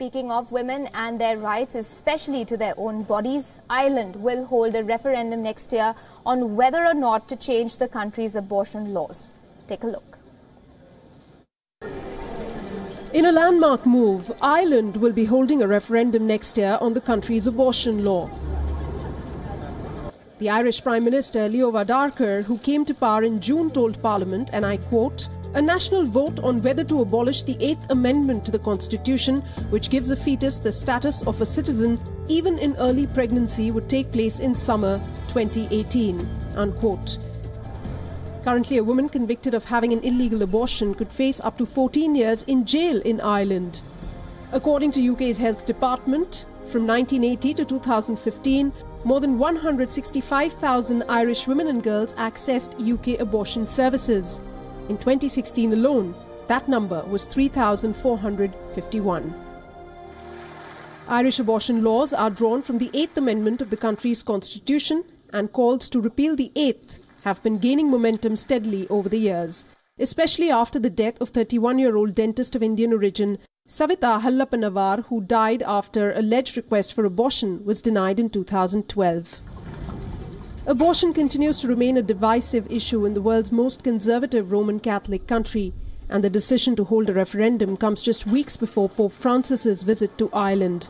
speaking of women and their rights, especially to their own bodies, Ireland will hold a referendum next year on whether or not to change the country's abortion laws. Take a look. In a landmark move, Ireland will be holding a referendum next year on the country's abortion law. The Irish Prime Minister Leo Varadkar, who came to power in June, told Parliament, and I quote, "A national vote on whether to abolish the 8th Amendment to the Constitution, which gives a fetus the status of a citizen even in early pregnancy, would take place in summer 2018." Unquote. Currently, a woman convicted of having an illegal abortion could face up to 14 years in jail in Ireland. According to UK's Health Department, from 1980 to 2015, more than 165,000 Irish women and girls accessed UK abortion services. In 2016 alone, that number was 3,451. Irish abortion laws are drawn from the 8th Amendment of the country's constitution, and calls to repeal the 8th have been gaining momentum steadily over the years, especially after the death of 31-year-old dentist of Indian origin Savita Hallapanavar, who died after alleged request for abortion was denied in 2012. Abortion continues to remain a divisive issue in the world's most conservative Roman Catholic country, and the decision to hold a referendum comes just weeks before Pope Francis's visit to Ireland.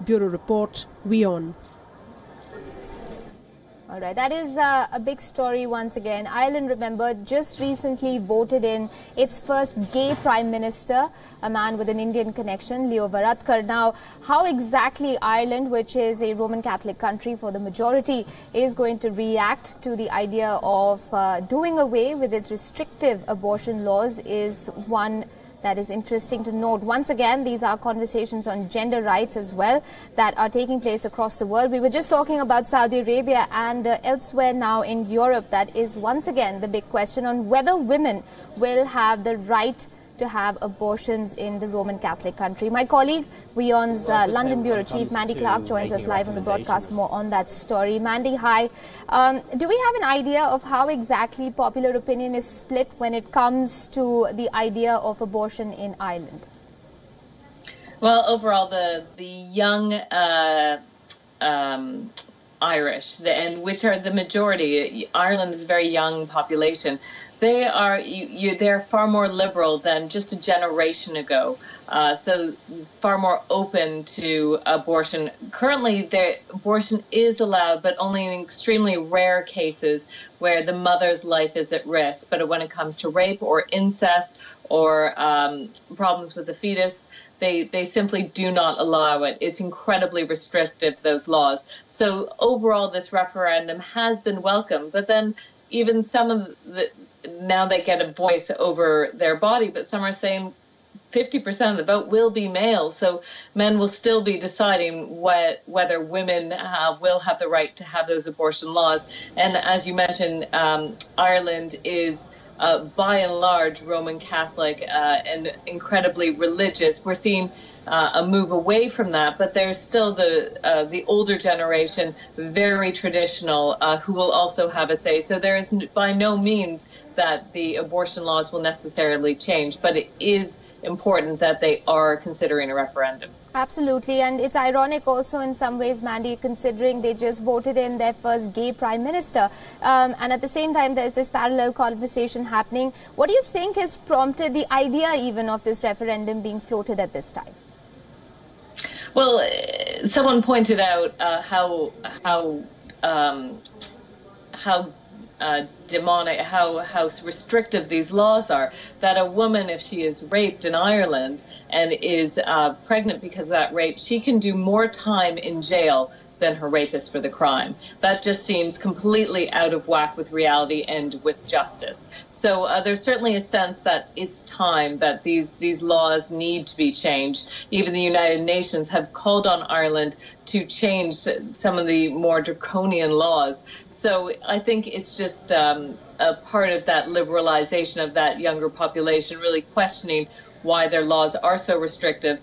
Bureau Report, Wion. All right, that is a big story once again. Ireland, remember, just recently voted in its first gay prime minister, a man with an Indian connection, Leo Varadkar. Now, how exactly Ireland, which is a Roman Catholic country for the majority, is going to react to the idea of doing away with its restrictive abortion laws is one that is interesting to note. Once again, these are conversations on gender rights as well that are taking place across the world. We were just talking about Saudi Arabia, and elsewhere now in Europe, that is once again the big question on whether women will have the right to have abortions in the Roman Catholic country. My colleague, Wion's London Bureau Chief, Mandy Clark, joins us live on the broadcast for more on that story. Mandy, hi. Do we have an idea of how exactly popular opinion is split when it comes to the idea of abortion in Ireland? Well, overall, the young Irish, and which are the majority, Ireland is a very young population. They're far more liberal than just a generation ago, so far more open to abortion. Currently, abortion is allowed, but only in extremely rare cases where the mother's life is at risk. But when it comes to rape or incest or problems with the fetus, they simply do not allow it. It's incredibly restrictive, those laws. So overall, this referendum has been welcome. But then even some of now they get a voice over their body, but some are saying 50% of the vote will be male. So men will still be deciding whether women will have the right to have those abortion laws. And as you mentioned, Ireland is by and large Roman Catholic and incredibly religious. We're seeing a move away from that, but there's still the older generation, very traditional, who will also have a say. So there is by no means that the abortion laws will necessarily change, but it is important that they are considering a referendum. Absolutely, and it's ironic also in some ways, Mandy, considering they just voted in their first gay prime minister. And at the same time, there's this parallel conversation happening. What do you think has prompted the idea even of this referendum being floated at this time? Well, someone pointed out how demonic, how restrictive these laws are, that a woman, if she is raped in Ireland and is pregnant because of that rape, she can do more time in jail than her rapist for the crime. That just seems completely out of whack with reality and with justice. So there's certainly a sense that it's time that these laws need to be changed. Even the United Nations have called on Ireland to change some of the more draconian laws. So I think it's just a part of that liberalization of that younger population, really questioning why their laws are so restrictive.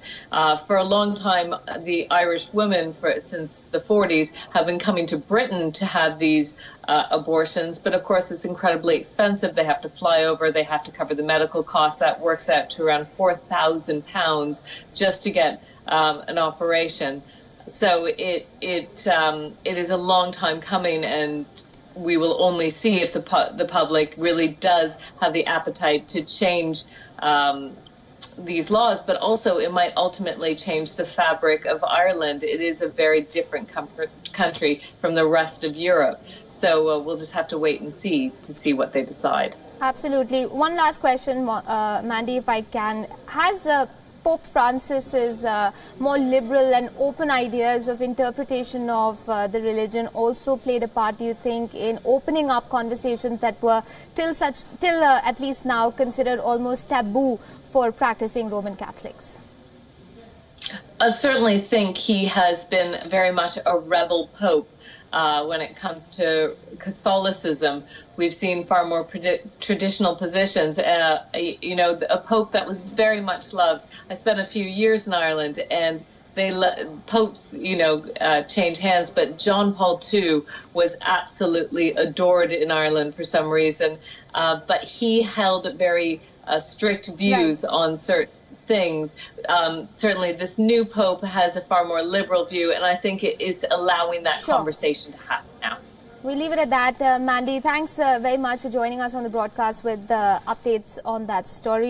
For a long time, the Irish women, since the 40s, have been coming to Britain to have these abortions. But of course, it's incredibly expensive. They have to fly over. They have to cover the medical costs. That works out to around £4,000 just to get an operation. So it is a long time coming, and we will only see if the public really does have the appetite to change these laws, but also it might ultimately change the fabric of Ireland. It is a very different country from the rest of Europe. So we'll just have to wait and see to see what they decide. Absolutely. One last question, Mandy, if I can. Has Pope Francis's more liberal and open ideas of interpretation of the religion also played a part, do you think, in opening up conversations that were till at least now considered almost taboo for practicing Roman Catholics? I certainly think he has been very much a rebel pope when it comes to Catholicism. We've seen far more traditional positions. You know, a pope that was very much loved. I spent a few years in Ireland, and popes, you know, change hands, but John Paul II was absolutely adored in Ireland for some reason. But he held very strict views on certain things. Certainly this new pope has a far more liberal view, and I think it's allowing that conversation to happen now. We'll leave it at that. Mandy, thanks very much for joining us on the broadcast with updates on that story.